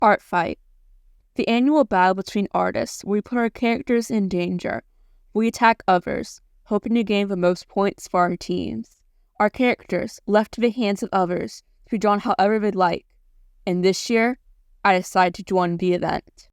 Artfight, the annual battle between artists where we put our characters in danger. We attack others, hoping to gain the most points for our teams. Our characters, left to the hands of others, to be drawn however they'd like. And this year, I decided to join the event.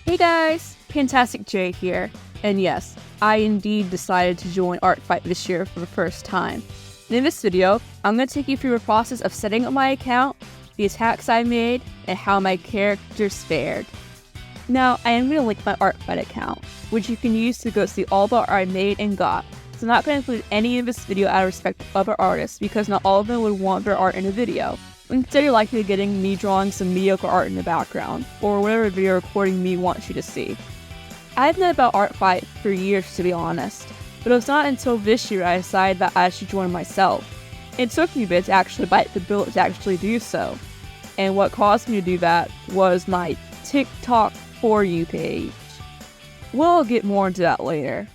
Hey guys, Pantastic J here, and yes, I indeed decided to join Artfight this year for the first time. And in this video, I'm going to take you through the process of setting up my account, the attacks I made, and how my characters fared. Now, I am going to link my Artfight account, which you can use to go see all the art I made and got. So I'm not going to include any of this video out of respect to other artists, because not all of them would want their art in a video. Instead, you're likely getting me drawing some mediocre art in the background, or whatever video recording me wants you to see. I've known about Artfight for years, to be honest, but it was not until this year I decided that I should join myself. It took me a bit to actually bite the bullet to actually do so, and what caused me to do that was my TikTok For You page. We'll get more into that later.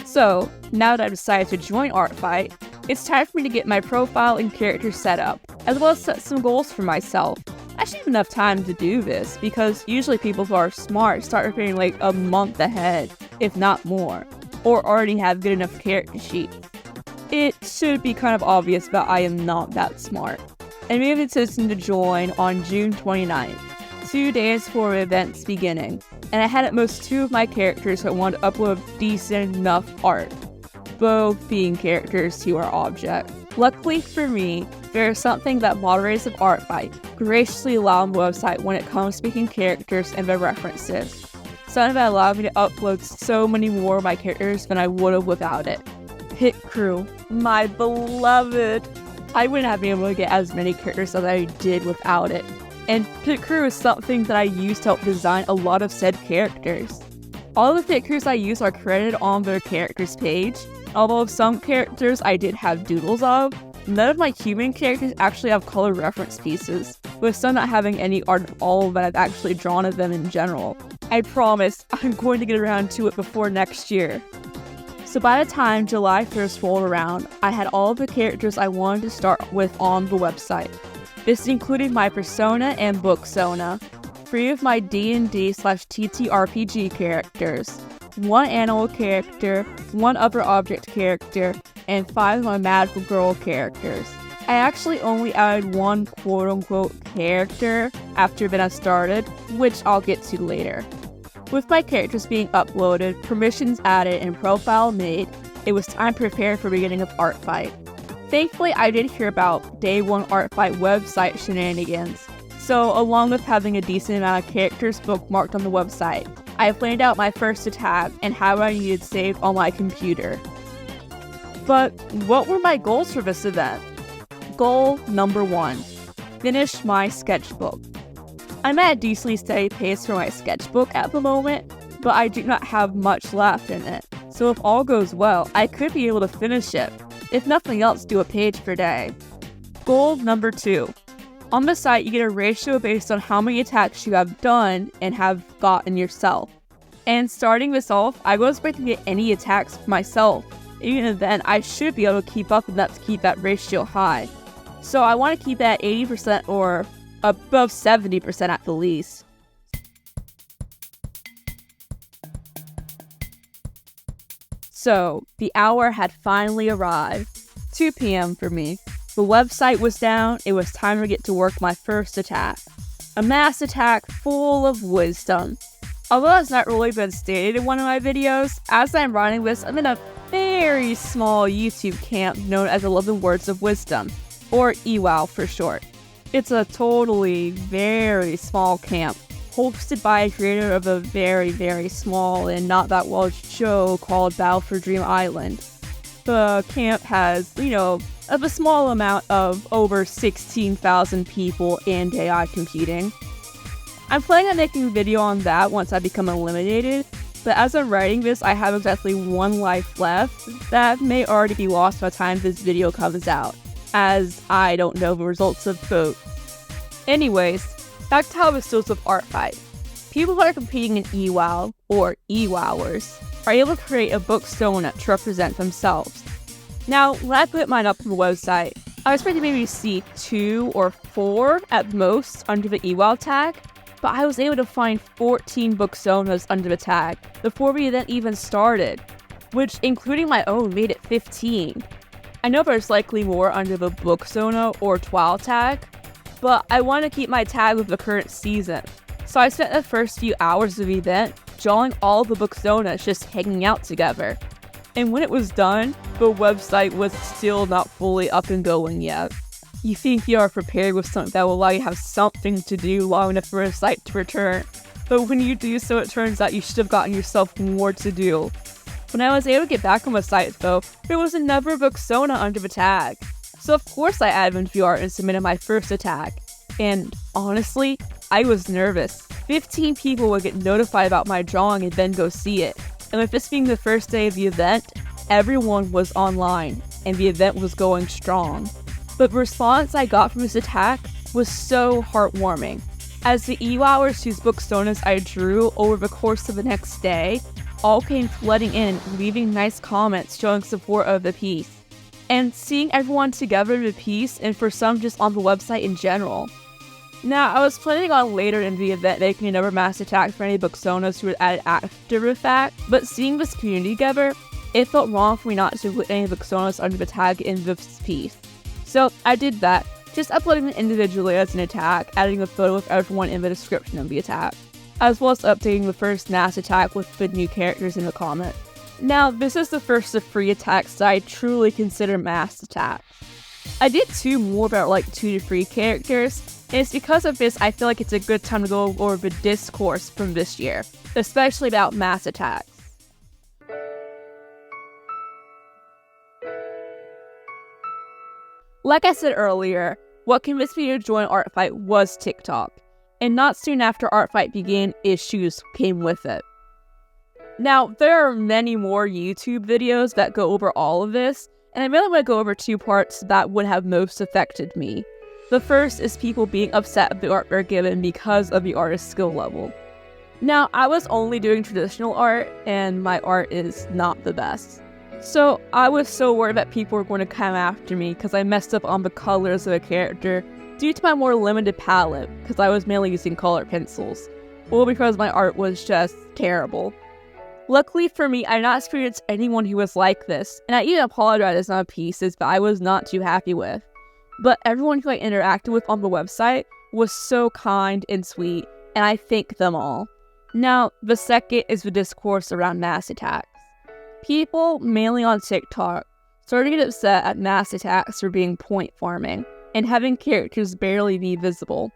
So, now that I've decided to join Artfight, it's time for me to get my profile and character set up, as well as set some goals for myself. I should have enough time to do this, because usually people who are smart start preparing like a month ahead, if not more, or already have good enough character sheets. It should be kind of obvious that I am not that smart. I made a decision to join on June 29th, 2 days before the event's beginning, and I had at most 2 of my characters that wanted to upload decent enough art, both being characters to our object. Luckily for me, there is something that moderators of Artfight graciously allow on the website when it comes to picking characters and their references. Something that allowed me to upload so many more of my characters than I would have without it. Pit Crew, my beloved! I wouldn't have been able to get as many characters as I did without it. And Pit Crew is something that I use to help design a lot of said characters. All the Pit Crews I use are credited on their characters page, although some characters I did have doodles of. None of my human characters actually have color reference pieces, with some not having any art at all that I've actually drawn of them in general. I promise I'm going to get around to it before next year. So by the time July 1st rolled around, I had all of the characters I wanted to start with on the website. This included my persona and booksona, 3 of my D&D/TTRPG characters, 1 animal character, 1 other object character, and 5 of my magical girl characters. I actually only added 1 quote-unquote character after the event started, which I'll get to later. With my characters being uploaded, permissions added, and profile made, it was time to prepare for the beginning of Artfight. Thankfully, I did hear about Day 1 Artfight website shenanigans, so along with having a decent amount of characters bookmarked on the website, I planned out my first attack and how I needed saved on my computer. But what were my goals for this event? Goal number 1, finish my sketchbook. I'm at a decently steady pace for my sketchbook at the moment, but I do not have much left in it, so if all goes well, I could be able to finish it. If nothing else, do a page per day. Goal number 2. On the site, you get a ratio based on how many attacks you have done and have gotten yourself. And starting this off, I wasn't expecting to get any attacks for myself. Even then, I should be able to keep up with that to keep that ratio high. So I want to keep it at 80% or above 70% at the least. So, the hour had finally arrived. 2 p.m. for me. The website was down, it was time to get to work my first attack. A mass attack full of wisdom. Although it's not really been stated in one of my videos, as I'm writing this, I'm in a very small YouTube camp known as 11 Words of Wisdom, or EWOW for short. It's a totally very small camp, hosted by a creator of a very, very small and not that well show called Battle for Dream Island. The camp has, of a small amount of over 16,000 people and AI competing. I'm planning on making a video on that once I become eliminated, but as I'm writing this, I have exactly 1 life left that may already be lost by the time this video comes out. as I don't know the results of both. Anyways, back to how this deals with Artfight. People who are competing in EWOW, or EWOWers, are able to create a book donut to represent themselves. Now, when I put mine up on the website, I was expecting maybe to see 2 or 4 at most under the EWOW tag, but I was able to find 14 book donuts under the tag before the event even started, which, including my own, made it 15. I know there's likely more under the book donut or TWOW tag, but I want to keep my tag with the current season. So I spent the first few hours of the event drawing all the book donuts just hanging out together. And when it was done, the website was still not fully up and going yet. You think you are prepared with something that will allow you to have something to do long enough for a site to return, but when you do so, it turns out you should have gotten yourself more to do. When I was able to get back on the site though, there was another book donut under the tag. So of course I added into the art and submitted my first attack. And honestly, I was nervous. 15 people would get notified about my drawing and then go see it. And with this being the first day of the event, everyone was online, and the event was going strong. But the response I got from this attack was so heartwarming, as the EWOWers whose book donuts I drew over the course of the next day all came flooding in, leaving nice comments showing support of the piece. And seeing everyone together in the piece, and for some just on the website in general. Now, I was planning on later in the event making another mass attack for any book donuts who were added after the fact, but seeing this community together, it felt wrong for me not to put any book donuts under the tag in this piece. So I did that, just uploading them individually as an attack, adding a photo of everyone in the description of the attack, as well as updating the first mass attack with the new characters in the comment. Now, this is the first of 3 attacks that I truly consider mass attacks. I did 2 more about like 2 to 3 characters, and it's because of this I feel like it's a good time to go over the discourse from this year, especially about mass attacks. Like I said earlier, what convinced me to join Artfight was TikTok, and not soon after Artfight began, issues came with it. Now, there are many more YouTube videos that go over all of this, and I really want to go over 2 parts that would have most affected me. The first is people being upset at the art they're given because of the artist's skill level. Now, I was only doing traditional art, and my art is not the best. So I was so worried that people were going to come after me because I messed up on the colors of a character due to my more limited palette, because I was mainly using colored pencils, or because my art was just terrible. Luckily for me, I did not experience anyone who was like this, and I even apologized for some pieces that I was not too happy with. But everyone who I interacted with on the website was so kind and sweet, and I thank them all. Now, the second is the discourse around mass attacks. People, mainly on TikTok, started to get upset at mass attacks for being point farming, and having characters barely be visible.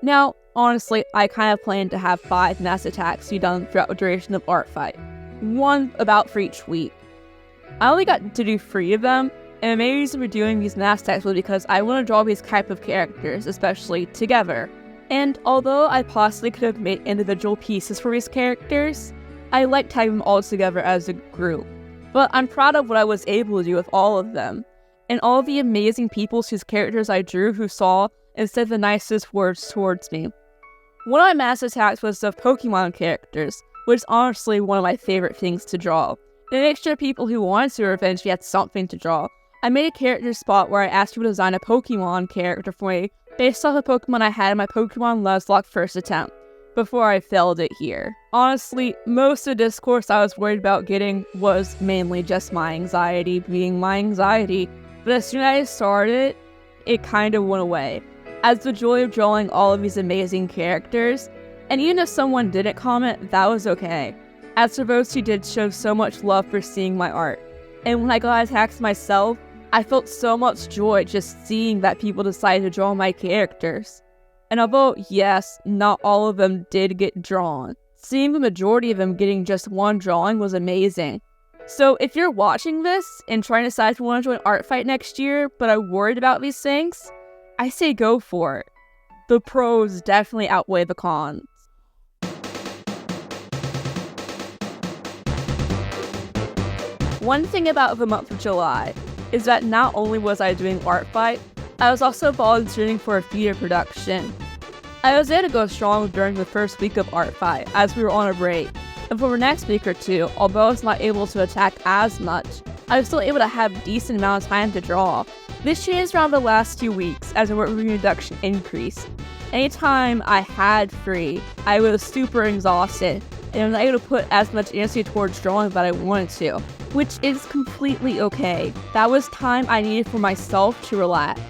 Now, honestly, I kind of planned to have 5 mass attacks be done throughout the duration of Artfight, 1 about for each week. I only got to do 3 of them, and the main reason for doing these mass attacks was because I want to draw these type of characters, especially together. And although I possibly could have made individual pieces for these characters, I liked having them all together as a group. But I'm proud of what I was able to do with all of them, and all the amazing people whose characters I drew who saw and said the nicest words towards me. One of my mass attacks was of Pokemon characters, which is honestly one of my favorite things to draw. To make sure people who wanted to eventually had something to draw, I made a character spot where I asked people to design a Pokemon character for me based off the Pokemon I had in my Pokemon Nuzlocke first attempt, before I failed it here. Honestly, most of the discourse I was worried about getting was mainly just my anxiety being my anxiety, but as soon as I started, it kind of went away, as the joy of drawing all of these amazing characters, and even if someone didn't comment, that was okay, as for those who did show so much love for seeing my art. And when I got attacks myself, I felt so much joy just seeing that people decided to draw my characters. And although, yes, not all of them did get drawn, seeing the majority of them getting just 1 drawing was amazing. So if you're watching this and trying to decide if you want to join Artfight next year, but are worried about these things, I say go for it. The pros definitely outweigh the cons. One thing about the month of July, is that not only was I doing Artfight, I was also volunteering for a theater production. I was able to go strong during the first week of Artfight as we were on a break, and for the next week or two, although I was not able to attack as much, I was still able to have a decent amount of time to draw. This changed around the last 2 weeks as the work reduction increased. Anytime I had free, I was super exhausted, and I was not able to put as much energy towards drawing that I wanted to, which is completely okay. That was time I needed for myself to relax.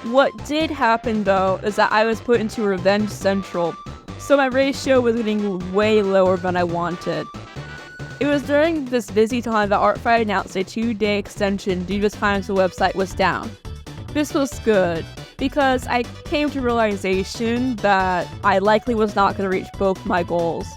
What did happen though is that I was put into Revenge Central, so my ratio was getting way lower than I wanted. It was during this busy time that Artfight announced a 2-day extension due to the times the website was down. This was good, because I came to realization that I likely was not going to reach both my goals.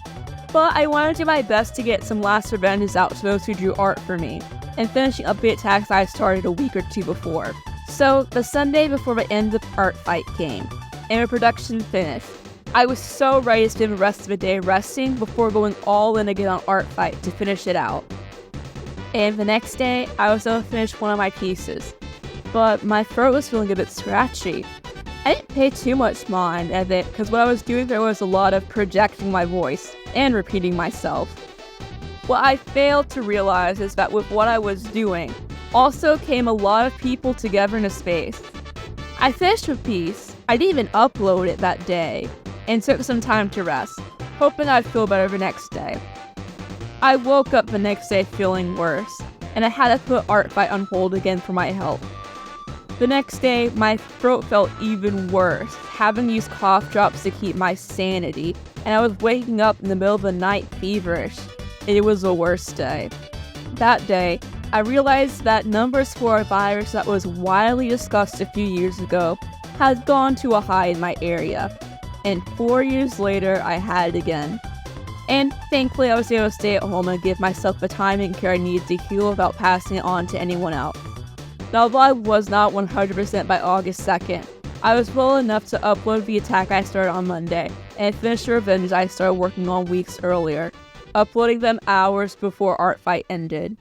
But I wanted to do my best to get some last revenges out to those who drew art for me, and finishing up the attacks I started a week or two before. So, the Sunday before the end of Artfight came, and the production finished. I was so ready to spend the rest of the day resting before going all in again on Artfight to finish it out. And the next day, I was able to finish one of my pieces, but my throat was feeling a bit scratchy. I didn't pay too much mind at it because what I was doing there was a lot of projecting my voice and repeating myself. What I failed to realize is that with what I was doing, also came a lot of people together in a space. I finished the piece, I didn't even upload it that day, and took some time to rest, hoping I'd feel better the next day. I woke up the next day feeling worse, and I had to put Artfight on hold again for my health. The next day, my throat felt even worse, having used cough drops to keep my sanity, and I was waking up in the middle of the night feverish. It was the worst day. That day, I realized that numbers for a virus that was widely discussed a few years ago had gone to a high in my area, and 4 years later I had it again. And thankfully I was able to stay at home and give myself the time and care I needed to heal without passing it on to anyone else. Now, although I was not 100% by August 2nd, I was well enough to upload the attack I started on Monday, and finish the revenge I started working on weeks earlier, uploading them hours before Artfight ended.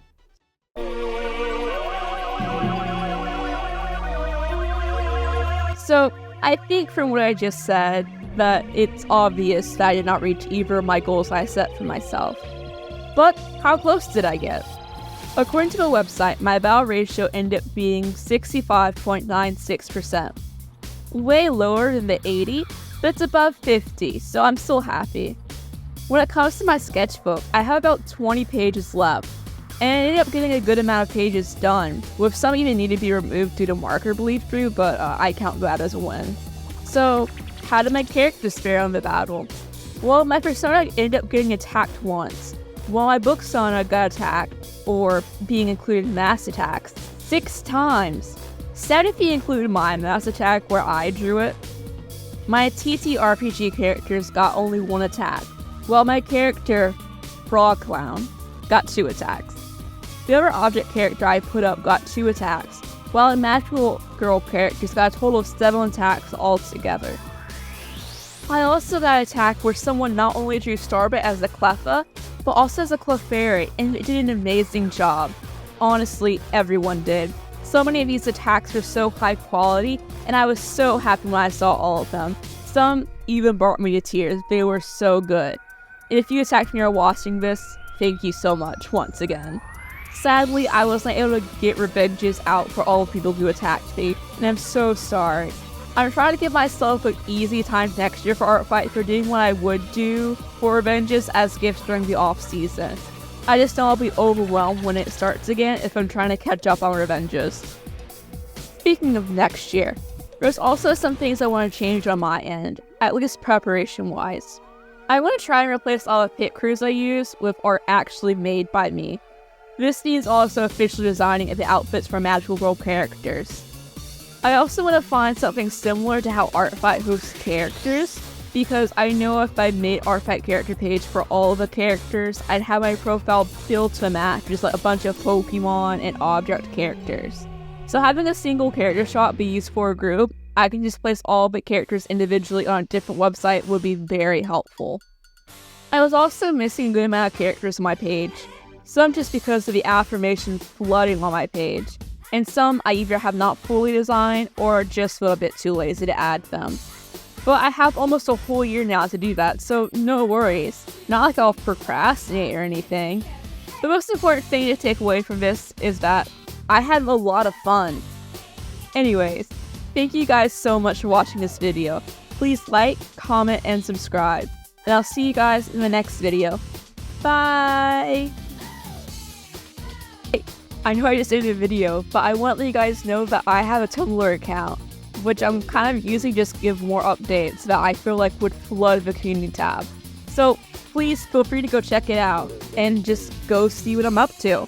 So, I think from what I just said, that it's obvious that I did not reach either of my goals I set for myself. But how close did I get? According to the website, my battle ratio ended up being 65.96%. Way lower than the 80, but it's above 50, so I'm still happy. When it comes to my sketchbook, I have about 20 pages left, and I ended up getting a good amount of pages done, with some even need to be removed due to marker bleed through, but I count that as a win. So, how did my characters fare on the battle? Well, my persona ended up getting attacked once, while my book persona got attacked, or being included in mass attacks, 6 times. 7 if you include my mass attack where I drew it. My TTRPG characters got only 1 attack, while my character, Frog Clown, got 2 attacks. The other object character I put up got 2 attacks, while the magical girl characters got a total of 7 attacks altogether. I also got an attack where someone not only drew Starbit as a Cleffa, but also as a Clefairy, and it did an amazing job. Honestly, everyone did. So many of these attacks were so high quality, and I was so happy when I saw all of them. Some even brought me to tears. They were so good. And if you attacked me or watching this, thank you so much once again. Sadly, I wasn't able to get revenges out for all the people who attacked me, and I'm so sorry. I'm trying to give myself an easy time next year for Artfight for doing what I would do for revenges as gifts during the off-season. I just know I'll be overwhelmed when it starts again if I'm trying to catch up on revenges. Speaking of next year, there's also some things I want to change on my end, at least preparation-wise. I want to try and replace all the pit crews I use with art actually made by me. This means also officially designing the outfits for magical girl characters. I also want to find something similar to how Artfight hosts characters, because I know if I made Artfight character page for all the characters, I'd have my profile built to match just like a bunch of Pokemon and object characters. So having a single character shop be used for a group, I can just place all the characters individually on a different website would be very helpful. I was also missing a good amount of characters on my page, some just because of the affirmations flooding on my page. and some I either have not fully designed or just feel a bit too lazy to add them. But I have almost a whole year now to do that, so no worries. Not like I'll procrastinate or anything. The most important thing to take away from this is that I had a lot of fun. Anyways, thank you guys so much for watching this video. Please like, comment, and subscribe. And I'll see you guys in the next video. Bye! I know I just did a video, but I want to let you guys know that I have a Tumblr account, which I'm kind of using just to give more updates that I feel like would flood the community tab. So please feel free to go check it out and just go see what I'm up to.